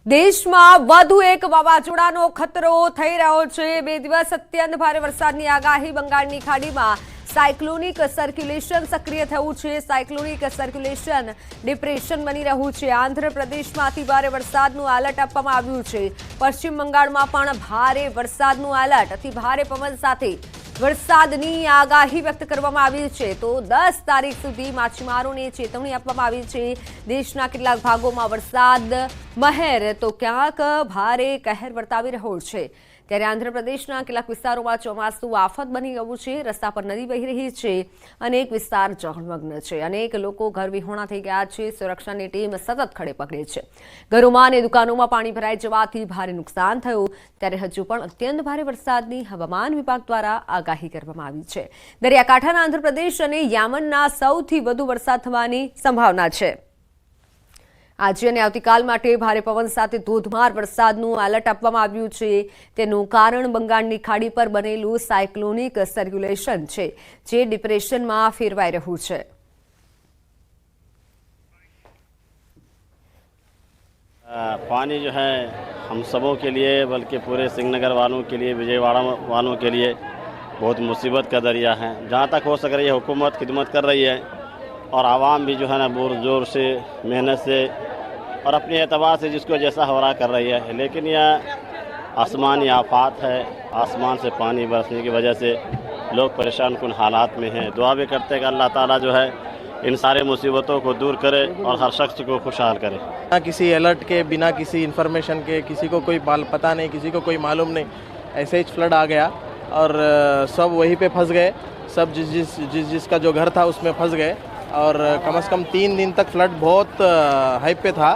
દેશમાં વધુ એક વાવાઝોડાનો ખતરો થઈ રહ્યો છે। 2 દિવસ અત્યંત ભારે વરસાદની આગાહી। બંગાળની ખાડીમાં સાયક્લોનિક સર્ક્યુલેશન સક્રિય થયું છે। સાયક્લોનિક સર્ક્યુલેશન ડિપ્રેશન બની રહ્યું છે। આંધ્રપ્રદેશમાં ભારે વરસાદનું એલર્ટ આપવામાં આવ્યું છે। પશ્ચિમ બંગાળમાં પણ ભારે વરસાદનું એલર્ટ, અતિ ભારે પવન સાથે વરસાદની આગાહી વ્યક્ત કરવામાં આવી છે। તો 10 તારીખ સુધી માછીમારોને ચેતવણી આપવામાં આવી છે। દેશના કેટલાક ભાગોમાં વરસાદ મહેર તો ક્યાંક ભારે કહેર વર્તાવી રહ્યો છે। ત્યારે આંધ્રપ્રદેશના કેટલાક વિસ્તારોમાં ચોમાસું આફત બની ગયું છે। રસ્તા પર નદી વહી રહી છે। અનેક વિસ્તાર જળમગ્ન છે। અનેક લોકો ઘર વિહોણા થઈ ગયા છે। સુરક્ષાની ટીમ સતત ખડે પકડે છે। ઘરોમાં અને દુકાનોમાં પાણી ભરાઈ જવાથી ભારે નુકસાન થયું। ત્યારે હજુ પણ અત્યંત ભારે વરસાદની હવામાન વિભાગ દ્વારા આગાહી કરવામાં આવી છે। દરિયાકાંઠાના આંધ્રપ્રદેશ અને યામનના સૌથી વધુ વરસાદ થવાની સંભાવના છે। આજે અને આવતીકાલ માટે ભારે પવન સાથે ધોધમાર વરસાદનું એલર્ટ આપવામાં આવ્યું છે। તેનું કારણ બંગાળની ખાડી પર બનેલું સાયક્લોનિક સર્ક્યુલેશન છે, જે ડિપ્રેશનમાં ફેરવાઈ રહ્યું છે। पानी जो है हम सबों के लिए, बल्कि पूरे सिंहनगर वालों के लिए, विजयवाड़ा वालों के लिए बहुत मुसीबत का दरिया है। जहाँ तक हो सक रही है हुकूमत खिदमत कर रही है और आवाम भी जो है ना जोर से मेहनत से और अपने एतबार से जिसको जैसा हो रहा कर रही है। लेकिन यह आसमानी आफात है। आसमान से पानी बरसने की वजह से लोग परेशान कुन हालात में हैं। दुआ भी करते हैं कि अल्लाह ताला जो है इन सारे मुसीबतों को दूर करे और हर शख्स को खुशहाल करे। बिना किसी अलर्ट के, बिना किसी इन्फॉर्मेशन के, किसी को कोई पता नहीं, किसी को कोई मालूम नहीं, ऐसे ही फ्लड आ गया और सब वहीं पे फंस गए। सब जिसका जो घर था उसमें फंस गए और कम से कम 3 दिन तक फ्लड बहुत हाइप पे था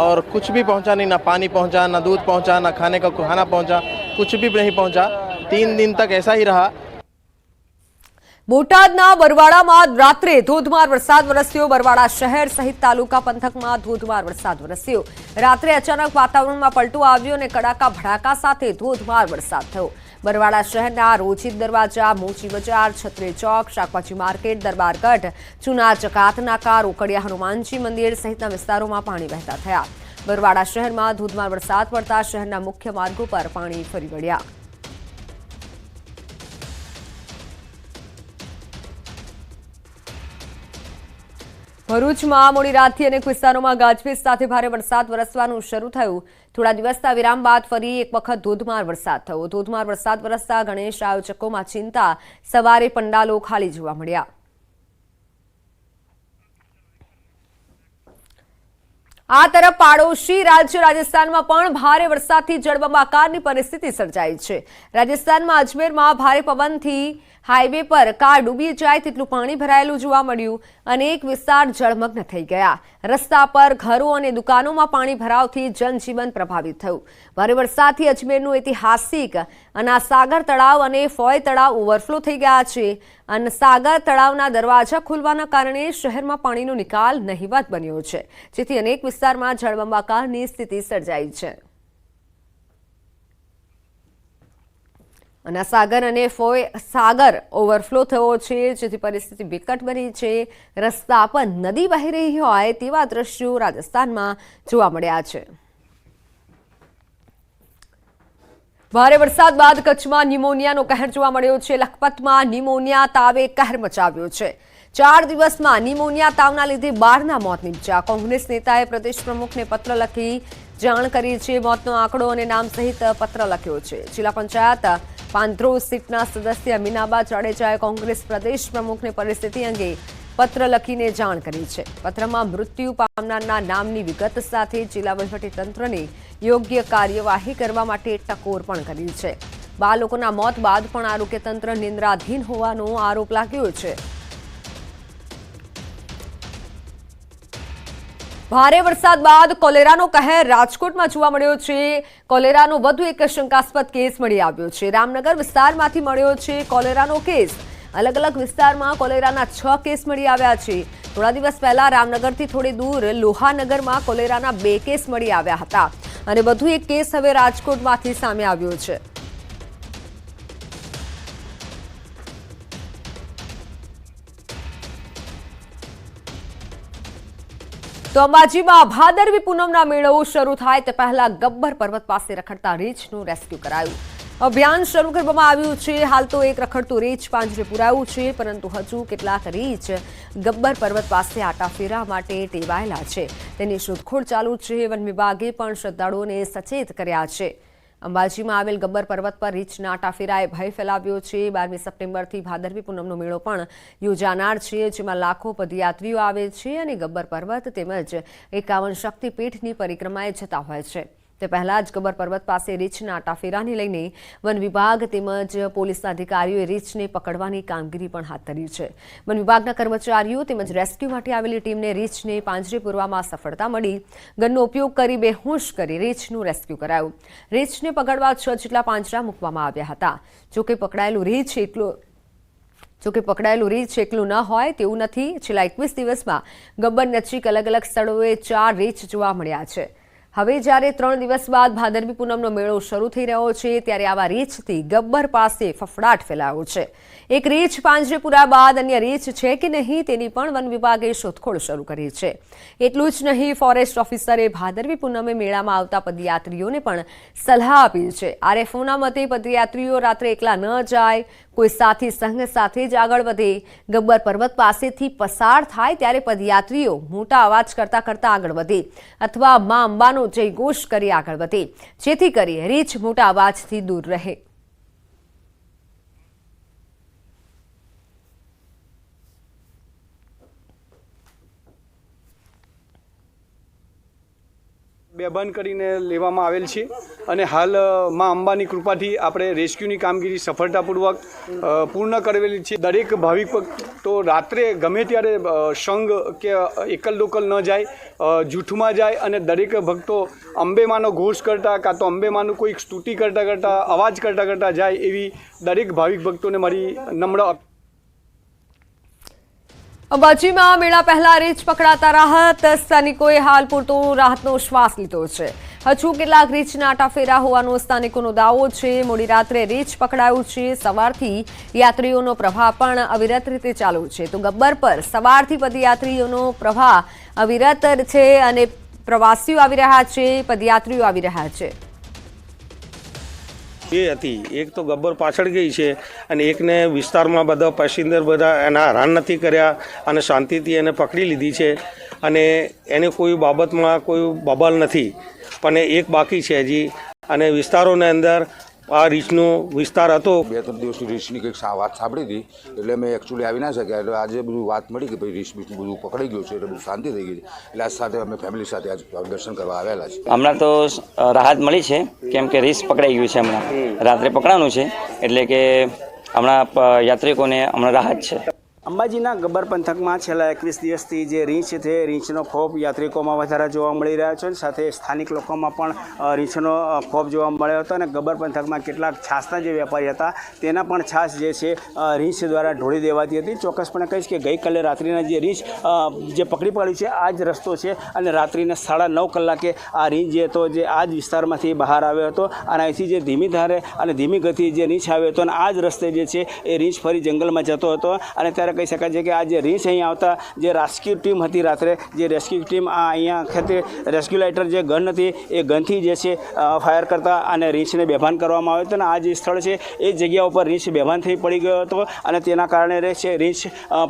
और कुछ भी पहुंचा नहीं। ना पानी पहुंचा, ना दूध पहुंचा, ना खाने का खाना पहुंचा, कुछ भी नहीं पहुंचा। 3 दिन तक ऐसा ही रहा। બોટાદના બરવાડામાં રાત્રે ધોધમાર વરસાદ વરસ્યો। બરવાડા શહેર સહિત તાલુકા પંથકમાં ધોધમાર વરસાદ વરસ્યો। રાત્રે અચાનક વાતાવરણમાં પલટો આવ્યો અને કડાકા ભડાકા સાથે ધોધમાર વરસાદ થયો। બરવાડા શહેરના રોજીદ દરવાજા, મોચી બજાર, છત્રી ચોક, શાકભાજી માર્કેટ, દરબારગઢ, ચુના ચકાત નાકા, રોકડિયા હનુમાનજી મંદિર સહિતના વિસ્તારોમાં પાણી વહેતા થયા। બરવાડા શહેરમાં ધોધમાર વરસાદ પડતા શહેરના મુખ્ય માર્ગો પર પાણી ફરી વળ્યા। ભરૂચમાં મોડી રાતથી અનેક વિસ્તારોમાં ગાજવીજ સાથે ભારે વરસાદ વરસવાનું શરૂ થયું। થોડા દિવસના વિરામ બાદ ફરી એક વખત ધોધમાર વરસાદ થયો। ધોધમાર વરસાદ વરસતા ગણેશ આયોજકોમાં ચિંતા। સવારે પંડાલો ખાલી જોવા મળ્યા। આ તરફ પાડોશી રાજ્ય રાજસ્થાનમાં પણ ભારે વરસાદથી જળબંબાકારની પરિસ્થિતિ સર્જાઈ છે। રાજસ્થાનમાં અજમેરમાં ભારે પવનથી હાઈવે પર કાર ડૂબી જાય તેટલું પાણી ભરાયેલું જોવા મળ્યું। અનેક વિસ્તાર જળમગ્ન થઈ ગયા। રસ્તા પર ઘરો અને દુકાનોમાં પાણી ભરાવથી જનજીવન પ્રભાવિત થયું। ભારે વરસાદથી અજમેરનું ઐતિહાસિક અનાસાગર તળાવ અને ફોય તળાવ ઓવરફ્લો થઈ ગયા છે। અનસાગર તળાવના દરવાજા ખોલવાના કારણે શહેરમાં પાણીનો નિકાલ નહિવત બન્યો છે, જેથી અનેક વિસ્તારમાં જળબંબાકારની સ્થિતિ સર્જાઈ છે। અનાસાગર અને ફોય સાગર ઓવરફ્લો થયો છે, જેથી પરિસ્થિતિ વિકટ બની છે। રસ્તા પર નદી વહી રહી હોય તેવા દ્રશ્યો રાજસ્થાનમાં જોવા મળ્યા છે। ભારે વરસાદ બાદ કચ્છમાં ન્યુમોનિયાનો કહેર જોવા મળ્યો છે। લખપતમાં ન્યુમોનિયા તાવે કહેર મચાવ્યો છે। 4 દિવસમાં ન્યુમોનિયા તાવના લીધે 12ના મોત નીપજ્યા। કોંગ્રેસ નેતાએ પ્રદેશ પ્રમુખને પત્ર લખી જાણ કરી છે। મોતનો આંકડો અને નામ સહિત પત્ર લખ્યો છે। જિલ્લા પંચાયત પાંથરો સીટના સદસ્ય મીનાબા જાડેજાએ કોંગ્રેસ પ્રદેશ પ્રમુખને પરિસ્થિતિ અંગે પત્ર લખીને જાણ કરી છે। પત્રમાં મૃત્યુ પામનારના નામની વિગત સાથે જિલ્લા વહીવટીતંત્રને યોગ્ય કાર્યવાહી કરવા માટે ટકોર પણ કરી છે। 12 લોકોના મોત બાદ પણ આરોગ્ય તંત્ર નિંદ્રાધીન હોવાનો આરોપ લાગ્યો છે। ભારે વરસાદ બાદ કોલેરાનો કહેર રાજકોટમાં જોવા મળ્યો છે। કોલેરાનો વધુ એક શંકાસ્પદ કેસ મળી આવ્યો છે। રામનગર વિસ્તારમાંથી મળ્યો છે કોલેરાનો કેસ। अलग अलग विस्तार में कोलेराना 6 केस मळी आव्या छे। थोड़ा दिवस पहला रामनगर थी थोड़ी दूर लोहानगर में कोलेराना 2 केस मळी आव्या हता अने वधु एक केस हवे राजकोटमांथी सामे आव्यो छे। तो તો અંબાજીમાં ભાદરવી પૂનમના મેળો શરૂ થાય તે પહેલા ગબ્બર પર્વત પાસે રખડતા રીંછનું રેસ્ક્યુ કરાયું. અભિયાન શરૂ કરવામાં આવ્યું છે. હાલ તો એક રખડતું રીંછ પાંજરે પુરાયું છે, પરંતુ હજુ કેટલાક રીંછ ગબ્બર પર્વત પાસે આટાફેરા માટે ટેવાયેલા છે. તેની શોધખોળ ચાલુ છે. વન વિભાગે પણ શ્રદ્ધાળુઓને સચેત કર્યા છે. અંબાજીમાં આવેલ ગબ્બર પર્વત પર રીંછના આટાફેરાએ ભય ફેલાવ્યો છે. 12મી સપ્ટેમ્બરથી ભાદરવી પૂનમનો મેળો પણ યોજાનાર છે, જેમાં લાખો પદયાત્રીઓ આવે છે અને ગબ્બર પર્વત તેમજ 51 શક્તિપીઠની પરિક્રમાએ જતા હોય છે. તે પહેલા જ ગબ્બર પર્વત પાસે રીંછના આટાફેરાને લઈને વન વિભાગ તેમજ પોલીસના અધિકારીઓએ રીંછને પકડવાની કામગીરી પણ હાથ ધરી છે. વન વિભાગના કર્મચારીઓ તેમજ રેસ્ક્યુ માટે આવેલી ટીમને રીંછને પાંજરે પૂરવામાં સફળતા મળી. ગનનો ઉપયોગ કરી બેહોશ કરી રીંછનું રેસ્ક્યુ કરાયું. રીંછને પકડવા 6 જેટલા પાંજરા મૂકવામાં આવ્યા હતા. જોકે પકડાયેલું રીંછ એકલું ન હોય તેવું નથી. છેલ્લા 21 દિવસમાં ગબ્બર નજીક અલગ અલગ સ્થળોએ 4 રીંછ જોવા મળ્યા છે. હવે જ્યારે 3 દિવસ બાદ ભાદરવી પૂનમનો મેળો શરૂ થઈ રહ્યો છે, ત્યારે આવા રીંછથી ગબ્બર પાસે ફફડાટ ફેલાયો છે. એક રીંછ પાંજરે પૂર્યા બાદ અન્ય રીંછ છે કે નહીં તેની પણ વન વિભાગે શોધખોળ શરૂ કરી છે. એટલું જ નહીં, ફોરેસ્ટ ઓફિસરે ભાદરવી પૂનમે મેળામાં આવતા પદયાત્રીઓને પણ સલાહ આપી છે. આરએફઓના મતે પદયાત્રીઓ રાત્રે એકલા ન જાય, કોઈ સાથી સંઘ સાથે જ આગળ વધે. ગબ્બર પર્વત પાસેથી પસાર થાય ત્યારે પદયાત્રીઓ મોટા અવાજ કરતા આગળ વધે અથવા મા અંબાનો જયઘોષ કરી આગળ વધે, જેથી કરી રીંછ મોટા અવાજથી દૂર રહે. બેભાન કરીને લેવામાં આવેલ છે અને હાલ માં અંબાની કૃપાથી આપણે રેસ્ક્યુની કામગીરી સફળતાપૂર્વક પૂર્ણ કરેલી છે. દરેક ભાવિક તો રાત્રે ગમે ત્યારે સંઘ કે એકલ દોકલ ન જાય, જૂઠમાં જાય અને દરેક ભક્તો અંબેમાનો ઘોષ કરતા કાં તો અંબેમાનું કોઈ સ્તુતિ કરતા અવાજ કરતા જાય એવી દરેક ભાવિક ભક્તોને મારી નમ્ર. અંબાજીમાં મેળા પહેલા રીંછ પકડાતા રાહત. સ્થાનિકોએ હાલ પૂરતો રાહતનો શ્વાસ લીધો છે. હજુ કેટલાક રીંછના આટાફેરા હોવાનો સ્થાનિકોનો દાવો છે. મોડી રાત્રે રીંછ પકડાયું છે. સવારથી યાત્રીઓનો પ્રવાહ પણ અવિરત રીતે ચાલુ છે. તો ગબ્બર પર સવારથી પદયાત્રીઓનો પ્રવાહ અવિરત છે અને પ્રવાસીઓ આવી રહ્યા છે, પદયાત્રીઓ આવી રહ્યા છે. એ હતી એક તો ગબ્બર પાછળ ગઈ છે અને એકને વિસ્તારમાં બધા પેસેન્જર બધા એના હેરાન નથી કર્યા અને શાંતિથી એને પકડી લીધી છે અને એને કોઈ બાબતમાં કોઈ બબાલ નથી. પણ એક બાકી છે હજી અને વિસ્તારોની અંદર આ રીંછનો વિસ્તાર હતો. 2-3 દિવસની રીંછની કંઈક વાત સાંભળી હતી એટલે મેં એકચ્યુઅલી આવી ના શક્યા. એટલે આજે બધું વાત મળી કે ભાઈ રીંછ બધું પકડાઈ ગયું છે એટલે બધું શાંતિ થઈ ગઈ છે. એટલે આજ સાથે અમે ફેમિલી સાથે આજ દર્શન કરવા આવેલા છે. હમણાં તો રાહત મળી છે, કેમ કે રીંછ પકડાઈ ગયું છે. હમણાં રાત્રે પકડાનું છે એટલે કે હમણાં યાત્રિકોને હમણાં રાહત છે. અંબાજીના ગબ્બર પંથકમાં છેલ્લા 21 દિવસથી જે રીંછ છે, રીંછનો ખોફ યાત્રિકોમાં વધારે જોવા મળી રહ્યો છે. સાથે સ્થાનિક લોકોમાં પણ રીંછનો ખોફ જોવા મળ્યો હતો અને ગબ્બર પંથકમાં કેટલાક છાસના જે વેપારી હતા તેના પણ છાસ જે છે રીંછ દ્વારા ઢોળી દેવાતી હતી. ચોક્કસપણે કહીશ કે ગઈકાલે રાત્રિના જે રીંછ જે પકડી પાડ્યું છે આ જ રસ્તો છે અને રાત્રિના 9:30 કલાકે આ રીંછ જે હતો જે આ જ વિસ્તારમાંથી બહાર આવ્યો હતો અને અહીંથી જે ધીમી ધારે અને ધીમી ગતિએ જે રીંછ આવ્યો હતો અને આ જ રસ્તે જે છે એ રીંછ ફરી જંગલમાં જતો હતો. અને ત્યારે કહી શકાય છે કે આ જે રીંછ અહીં આવતા જે રેસ્ક્યુ ટીમ હતી રાત્રે, જે રેસ્ક્યુ ટીમ આ અહીંયા ખાતે રેસ્ક્યુ લાઇટર જે ગન હતી એ ગનથી જે છે ફાયર કરતા અને રીંછને બેભાન કરવામાં આવ્યો હતો. અને આ જે સ્થળ છે એ જગ્યા ઉપર રીંછ બેભાન થઈ પડી ગયો હતો અને તેના કારણે રીંછ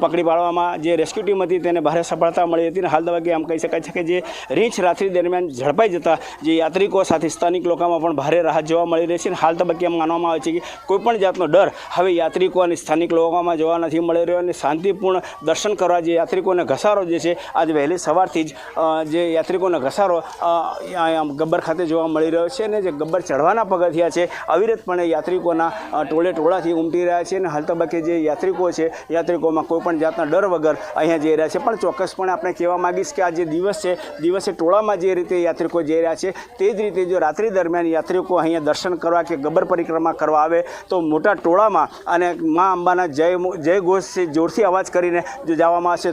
પકડી પાડવામાં જે રેસ્ક્યુ ટીમ હતી તેને ભારે સફળતા મળી હતી. અને હાલ તબક્કે એમ કહી શકાય છે કે જે રીંછ રાત્રિ દરમિયાન ઝડપાઈ જતા જે યાત્રિકો સાથે સ્થાનિક લોકોમાં પણ ભારે રાહત જોવા મળી રહી છે. અને હાલ તબક્કે એમ માનવામાં આવે છે કે કોઈપણ જાતનો ડર હવે યાત્રિકો અને સ્થાનિક લોકોમાં જોવા નથી મળી રહ્યો અને શાંતિપૂર્ણ દર્શન કરવા જે યાત્રિકોને ઘસારો જે છે આજ વહેલી સવારથી જ જે યાત્રિકોને ઘસારો ગબ્બર ખાતે જોવા મળી રહ્યો છે. અને જે ગબ્બર ચઢવાના પગથિયા છે અવિરતપણે યાત્રિકોના ટોળેથી ઉમટી રહ્યા છે. અને હાલ તબક્કે જે યાત્રિકો છે યાત્રિકોમાં કોઈપણ જાતના ડર વગર અહીંયા જઈ રહ્યા છે. પણ ચોક્કસપણે આપણે કહેવા માગીશ કે આ જે દિવસ છે દિવસે ટોળામાં જે રીતે યાત્રિકો જઈ રહ્યા છે તે જ રીતે જો રાત્રિ દરમિયાન યાત્રિકો અહીંયા દર્શન કરવા કે ગબ્બર પરિક્રમા કરવા આવે તો મોટા ટોળામાં અને મા અંબાના જય ઘોષ જોરથી અવાજ કરીને જો જવામાં આવશે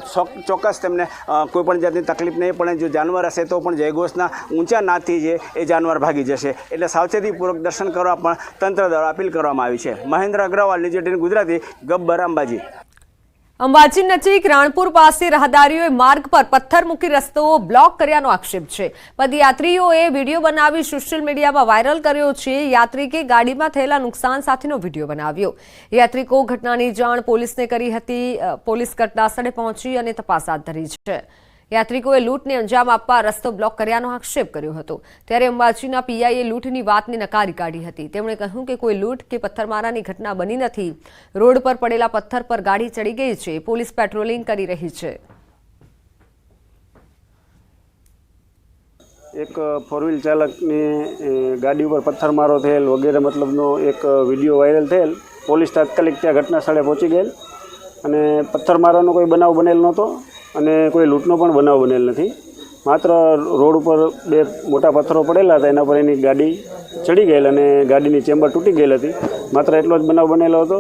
ચોક્કસ તેમને કોઈપણ જાતની તકલીફ નહીં પડે. જો જાનવર હશે તો પણ જયઘોષના ઊંચા નાદથી જે એ જાનવર ભાગી જશે. એટલે સાવચેતીપૂર્વક દર્શન કરવા પણ તંત્ર દ્વારા અપીલ કરવામાં આવી છે. મહેન્દ્ર અગ્રવાલ, ન્યૂઝ 18 ગુજરાતી, ગબ્બર, અંબાજી. અંબાજી નજીક રાણપુર પાસે રાહદારીઓએ માર્ગ પર પથ્થર મૂકી રસ્તો બ્લોક કર્યાનો આક્ષેપ છે। પદયાત્રીઓએ વિડીયો બનાવી સોશિયલ મીડિયામાં વાયરલ કર્યો છે। યાત્રિકે ગાડીમાં થયેલા નુકસાન સાથેનો વિડીયો બનાવ્યો। યાત્રિકો ઘટનાની જાણ પોલીસને કરી હતી। પોલીસ ઘટનાસ્થળે પહોંચી અને તપાસ હાથ ધરી છે। યાત્રિકોએ લૂંટને અંજામ આપવા રસ્તો બ્લોક કર્યાનો આક્ષેપ કર્યો હતો। ત્યારે અંબાજીના પીઆઈએ લૂંટની વાતને નકારી કાઢી હતી। તેમણે કહ્યું કે કોઈ લૂંટ કે પથ્થરમારાની ઘટના બની નથી। રોડ પર પડેલા પથ્થર પર ગાડી ચડી ગઈ છે। પોલીસ પેટ્રોલિંગ કરી રહી છે। એક ફોર વ્હીલ ચાલકની ગાડી ઉપર પથ્થરમારો થયેલ વગેરે મતલબનો એક વિડીયો વાયરલ થયેલ। પોલીસ તાત્કાલિક ત્યાં ઘટના સ્થળે પહોંચી ગયેલ અને પથ્થરમારાનો કોઈ બનાવ બનેલ નહોતો અને કોઈ લૂંટનો પણ બનાવ બનેલ નથી। માત્ર રોડ ઉપર બે મોટા પથ્થરો પડેલા હતા, એના પર એની ગાડી ચડી ગયેલ અને ગાડીની ચેમ્બર તૂટી ગયેલ હતી। માત્ર એટલો જ બનાવ બનેલો હતો।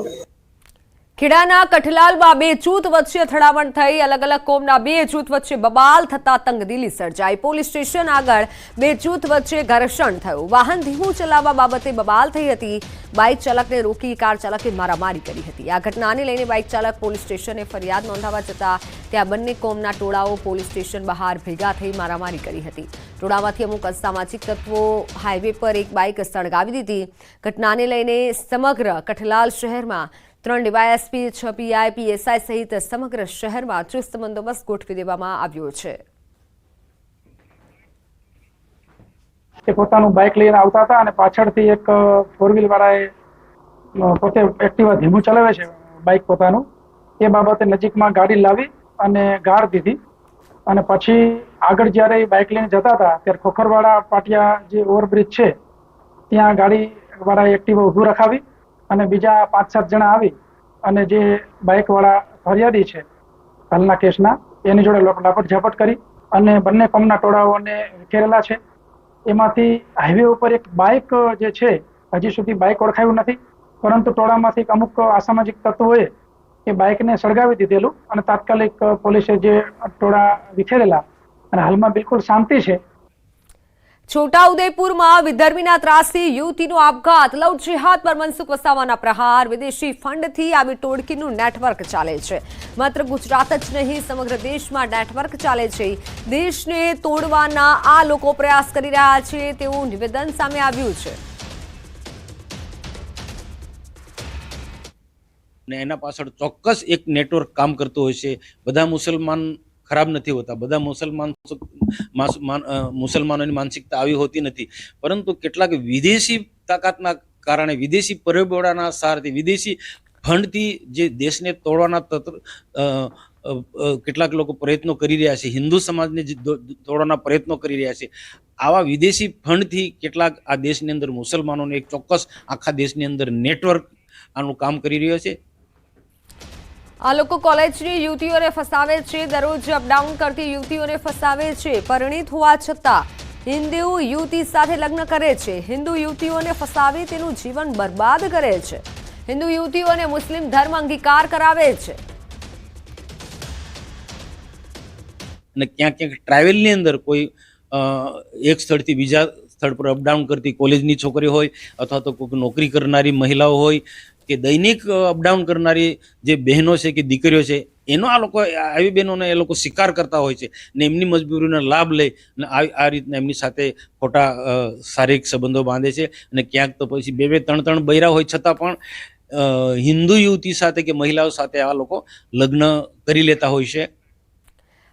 ખેડાના કઠલાલમાં બે જૂથ વચ્ચે અથડામણ થઈ। અલગ અલગ કોમના બે જૂથ વચ્ચે બબાલ થતા તંગદિલી સર્જાઈ। પોલીસ સ્ટેશન આગળ બે જૂથ વચ્ચે ઘર્ષણ થયું। વાહન ધીમું ચલાવવા બાબતે બબાલ થઈ હતી। બાઇક ચાલકને રોકી કાર ચાલકે મારામારી કરી હતી। આ ઘટનાને લઈને બાઇક ચાલક પોલીસ સ્ટેશને ફરિયાદ નોંધાવવા જતા ત્યાં બંને કોમના ટોળાઓ પોલીસ સ્ટેશન બહાર ભેગા થઈ મારામારી કરી હતી। ટોળામાંથી અમુક અસામાજિક તત્વો હાઈવે પર એક બાઇક સળગાવી દીધી। ઘટનાને લઈને સમગ્ર કઠલાલ શહેરમાં 3 ડીવાયએસપી, 6 પીઆઈ, પીએસઆઈ સહિત સમગ્ર શહેરમાં ચુસ્ત બંદોબસ્ત ગોઠવી દેવામાં આવ્યો છે। તે પોતાનું બાઇક લઈને આવતા હતા અને પાછળથી એક ફોર વ્હીલ વાળાએ પોતે એક્ટિવા ધીમું ચલાવે છે બાઇક પોતાનું, એ બાબતે નજીકમાં ગાડી લાવી અને ગાળ દીધી અને પછી આગળ જ્યારે બાઇક લઈને જતા હતા ત્યારે ખોખરવાડા પાટિયા જે ઓવરબ્રિજ છે ત્યાં ગાડી વાળાએ એક્ટિવા ઊભું રખાવી અને બીજા 5-7 જણા આવી અને જે બાઇકવાળા ફરિયાદી છે હાલના કેસના એની જોડે લાપટ ઝાપટ કરી અને બંને કોમના ટોળાઓને વિખેરેલા છે। એમાંથી હાઈવે ઉપર એક બાઇક જે છે હજી સુધી બાઇક ઓળખાયું નથી, પરંતુ ટોળામાંથી અમુક અસામાજિક તત્વોએ એ બાઇકને સળગાવી દીધેલું અને તાત્કાલિક પોલીસે જે ટોળા વિખેરેલા અને હાલમાં બિલકુલ શાંતિ છે। છોટાઉદેપુરમાં વિધર્મીના ત્રાસથી યુવતીનો આપઘાત। લવ જિહાદ પર મનસુખ વસાવાના પ્રહાર। વિદેશી ફંડથી આવી ટોળકીનું નેટવર્ક ચાલે છે। માત્ર ગુજરાત જ નહીં, સમગ્ર દેશમાં નેટવર્ક ચાલે છે। દેશને તોડવાના આ લોકો પ્રયાસ કરી રહ્યા છે તેવું નિવેદન સામે આવ્યું છે। ને એના પાછળ ચોક્કસ એક નેટવર્ક કામ કરતું હોય છે। બધા મુસલમાન ખરાબ નથી હોતા, બધા મુસલમાનોની માનસિકતા આવી હોતી નથી, પરંતુ કેટલાક વિદેશી તાકાતના કારણે, વિદેશી પરિબળોના સહારથી, વિદેશી ફંડથી જે દેશને તોડવાના કેટલાક લોકો પ્રયત્નો કરી રહ્યા છે, હિન્દુ સમાજને તોડવાના પ્રયત્નો કરી રહ્યા છે। આવા વિદેશી ફંડથી કેટલાક આ દેશની અંદર મુસલમાનોને એક ચોક્કસ આખા દેશની અંદર નેટવર્ક આનું કામ કરી રહ્યો છે। આ લોકો કોલેજની યુવતીઓને ફસાવે છે। દરરોજ અપડાઉન કરતી યુવતીઓને ફસાવે છે। પરિણીત હોવા છતાં હિન્દુ યુવતી સાથે લગ્ન કરે છે। હિન્દુ યુવતીઓને ફસાવી તેનું જીવન બરબાદ કરે છે। હિન્દુ યુવતીઓને મુસ્લિમ ધર્મ અંગીકાર કરાવે છે। અને ક્યાંક ક્યાંક ટ્રાવેલની અંદર કોઈ એક સ્થળથી બીજા સ્થળ પર અપડાઉન કરતી કોલેજની છોકરી હોય અથવા તો કોઈ નોકરી કરનારી મહિલાઓ હોય કે દૈનિક અપડાઉન કરનારી જે બહેનો છે કે દીકરીઓ છે, એનો આ લોકો આવી બહેનોને એ લોકો શિકાર કરતા હોય છે ને એમની મજબૂરીનો લાભ લઈ અને આ રીતના એમની સાથે ખોટા શારીરિક સંબંધો બાંધે છે। અને ક્યાંક તો પછી 2-3 બૈરા હોય છતાં પણ હિન્દુ યુવતી સાથે કે મહિલાઓ સાથે આ લોકો લગ્ન કરી લેતા હોય છે।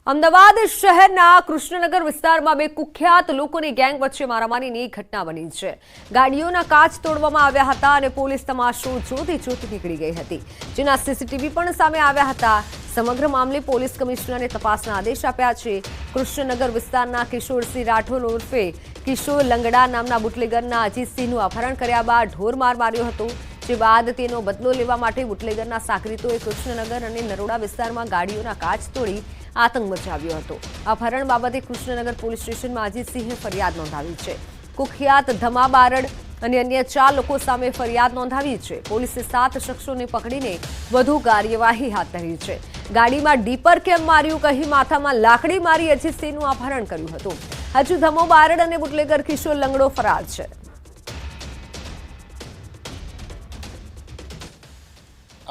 અમદાવાદ શહેરના કૃષ્ણનગર વિસ્તારમાં બે કુખ્યાત લોકોની ગેંગ વચ્ચે મારામારીની ઘટના બની છે। ગાડીઓના કાચ તોડવામાં આવ્યા હતા અને પોલીસ તમાશો જોતી નીકળી ગઈ હતી, જેના સીસીટીવી પણ સામે આવ્યા હતા। સમગ્ર મામલે પોલીસ કમિશનરે તપાસના આદેશ આપ્યા છે। કૃષ્ણનગર વિસ્તારના કિશોરસિંહ રાઠોડ ઉર્ફે કિશોર લંગડા નામના બુટલેગરના અજીતસિંહનું અપહરણ કર્યા બાદ ઢોરમાર માર્યો હતો, જે બાદ તેનો બદલો લેવા માટે બુટલેગરના સાગરીતોએ કૃષ્ણનગર અને નરોડા વિસ્તારમાં ગાડીઓના કાચ તોડી આતંક મચાવ્યો હતો। અપહરણ બાબતે કૃષ્ણનગર પોલીસ સ્ટેશનમાં અજીતસિંહે ફરિયાદ નોંધાવી છે। કુખ્યાત ધમા બારડ અને અન્ય 4 લોકો સામે ફરિયાદ નોંધાવી છે। પોલીસે 7 શખ્સોને પકડીને વધુ કાર્યવાહી હાથ ધરી છે। ગાડીમાં ડીપર કેમ માર્યું કહી માથામાં લાકડી મારી અજીતસિંહનું અપહરણ કર્યું હતું। હજુ ધમો બારડ અને બુટલેગર કિશોર લંગડો ફરાર છે।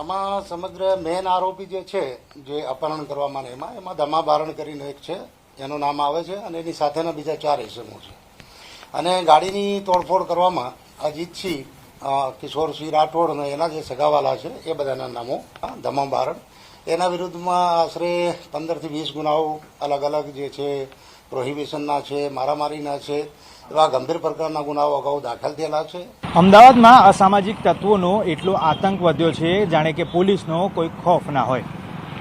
આમાં સમગ્ર મેન આરોપી જે છે જે અપહરણ કરવામાં એમાં દમા બારણ કરીને એક છે, એનું નામ આવે છે, અને એની સાથેના બીજા 4 ઇસમો છે. અને ગાડીની તોડફોડ કરવામાં અજીતસિંહ, કિશોરસિંહ રાઠોડ અને એના જે સગાવાલા છે એ બધાના નામો દમા બારણ. એના વિરુદ્ધમાં આશરે 15 થી 20 ગુનાઓ અલગ અલગ જે છે પ્રોહિબિશનના છે, મારામારીના છે, એવા ગંભીર પ્રકારના ગુનાઓ અગાઉ દાખલ થયેલા છે. અમદાવાદમાં અસામાજિક તત્વોનો એટલો આતંક વધ્યો છે જાણે કે પોલીસનો કોઈ ખોફ ના હોય.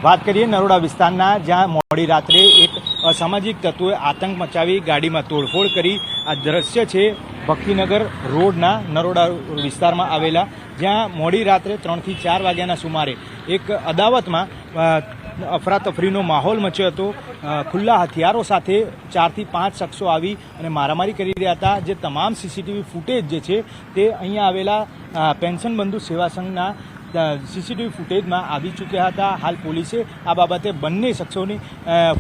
વાત કરીએ નરોડા વિસ્તારના, જ્યાં મોડી રાત્રે એક અસામાજિક તત્વોએ આતંક મચાવી ગાડીમાં તોડફોડ કરી. આ દ્રશ્ય છે ભક્તિનગર રોડના નરોડા વિસ્તારમાં આવેલા, જ્યાં મોડી રાત્રે 3 થી 4 વાગ્યાના સુમારે એક અદાવતમાં અફરાતફરીનો માહોલ મચ્યો હતો. ખુલ્લા હથિયારો સાથે 4 થી 5 શખ્સો આવી અને મારામારી કરી રહ્યા હતા. જે તમામ સીસીટીવી ફૂટેજ જે છે તે અહીંયા આવેલા પેન્શન બંધુ સેવા સંઘના સીસીટીવી ફૂટેજમાં આવી ચૂક્યા હતા. હાલ પોલીસે આ બાબતે બંને શખ્સોની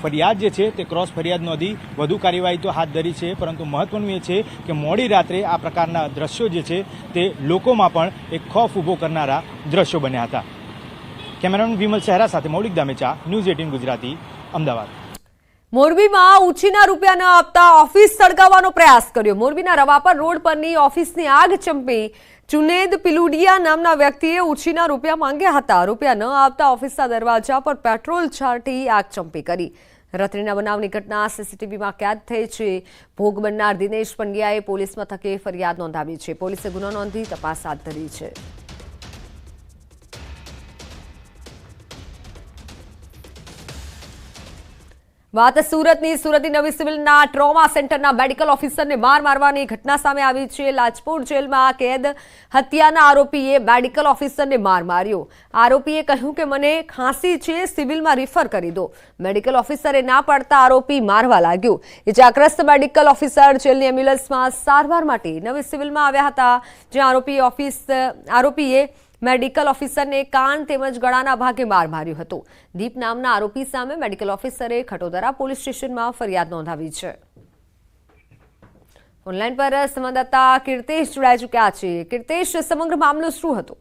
ફરિયાદ જે છે તે ક્રોસ ફરિયાદ નોંધી વધુ કાર્યવાહી તો હાથ ધરી છે. પરંતુ મહત્વનું એ છે કે મોડી રાત્રે આ પ્રકારના દ્રશ્યો જે છે તે લોકોમાં પણ એક ખોફ ઊભો કરનારા દ્રશ્યો બન્યા હતા. કેમેરામેન વિમલ સહેરા સાથે મૌલિક દામેચા, ન્યૂઝ 18 ગુજરાતી, અમદાવાદ. મોરબીમાં ઉછીના રૂપિયા ન આપતા ઓફિસ સળગાવવાનો પ્રયાસ કર્યો. મોરબીના રવાપર રોડ પરની ઓફિસની આગ ચંપી. જુનેદ પિલુડિયા નામના વ્યક્તિએ ઉછીના રૂપિયા માંગ્યા હતા. રૂપિયા ન આપતા ઓફિસના દરવાજા પર પેટ્રોલ છાંટી આગ ચંપી કરી. રાત્રિના બનાવની ઘટના સીસીટીવીમાં કેદ થઈ છે. ભોગ બનનાર દિનેશ પંડ્યાએ પોલીસ મથકે ફરિયાદ નોંધાવી છે. પોલીસે ગુનો નોંધી તપાસ હાથ ધરી છે. વાત સુરતની નવી સિવિલના ટ્રોમા સેન્ટરના મેડિકલ ઓફિસરને માર મારવાની ઘટના સામે આવી છે. લાજપોર જેલમાં કેદ હત્યાના આરોપીએ મેડિકલ ઓફિસરને માર માર્યો. આરોપીએ કહ્યું કે મને ખાંસી છે, સિવિલમાં રિફર કરી દો. મેડિકલ ઓફિસરે ના પાડતા આરોપી મારવા લાગ્યો. ઇજાગ્રસ્ત મેડિકલ ઓફિસર જેલની એમ્બ્યુલન્સમાં સારવાર માટે નવી સિવિલમાં આવ્યા હતા, જ્યાં આરોપીએ મેડિકલ ઓફિસરને કાન તેમજ ગળાના ભાગે માર માર્યો હતો. દીપ નામના આરોપી સામે મેડિકલ ઓફિસરે ખટોદરા પોલીસ સ્ટેશનમાં ફરિયાદ નોંધાવી છે. ઓનલાઈન પર સંવાદદાતા કીર્તેશ જોડાઈ ચૂક્યા છે. કીર્તેશ, સમગ્ર મામલો શું હતો?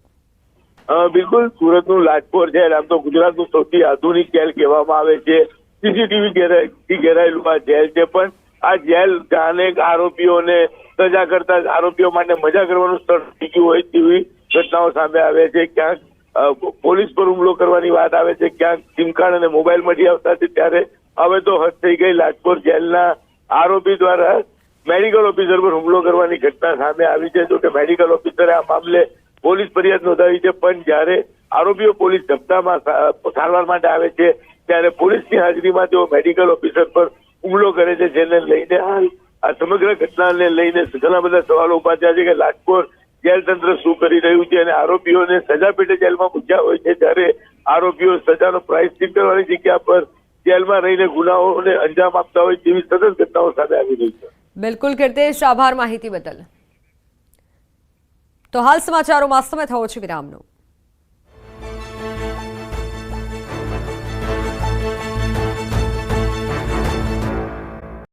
બિલકુલ, સુરતનું લાજપોર જેલ આમ તો ગુજરાતનું સૌથી આધુનિક જેલ કહેવામાં આવે છે. સીસીટીવી ઘેરાયેલું આ જેલ છે, પણ આ જેલ અનેક આરોપીઓને સજા કરતા આરોપીઓ માટે મજા કરવાનું સ્થળ થઈ ગયું હોય તેવી ઘટનાઓ સામે આવે છે. ક્યાંક પોલીસ પર હુમલો કરવાની વાત આવે છે, ક્યાંક સિમ કાર્ડ અને મોબાઈલ મળી આવતા છે. ત્યારે હવે તો હદ થઈ ગઈ. લાજપોર જેલના આરોપી દ્વારા મેડિકલ ઓફિસર પર હુમલો કરવાની ઘટના સામે આવી છે. જો કે મેડિકલ ઓફિસરે આ મામલે પોલીસ ફરિયાદ નોંધાવી છે, પણ જ્યારે આરોપીઓ પોલીસ જપ્તામાં સારવાર માટે આવે છે ત્યારે પોલીસની હાજરીમાં તેઓ મેડિકલ ઓફિસર પર હુમલો કરે છે, જેને લઈને હાલ આ સમગ્ર ઘટનાને લઈને ઘણા બધા સવાલો ઉભા થયા છે કે લાજપોર જેલ તંત્ર શું કરી રહ્યું છે અને આરોપીઓને સજા પેટે જેલમાં મૂક્યા હોય છે, જ્યારે આરોપીઓ સજાનો પ્રાયશ્ચિત કરવાની જગ્યા પર જેલમાં રહીને ગુનાઓને અંજામ આપતા હોય તેવી સતત ઘટનાઓ સામે આવી રહી છે. બિલકુલ કીર્તેશ, આભાર માહિતી બદલ. તો હાલ સમાચારોમાં સમય થયો છે વિરામનો.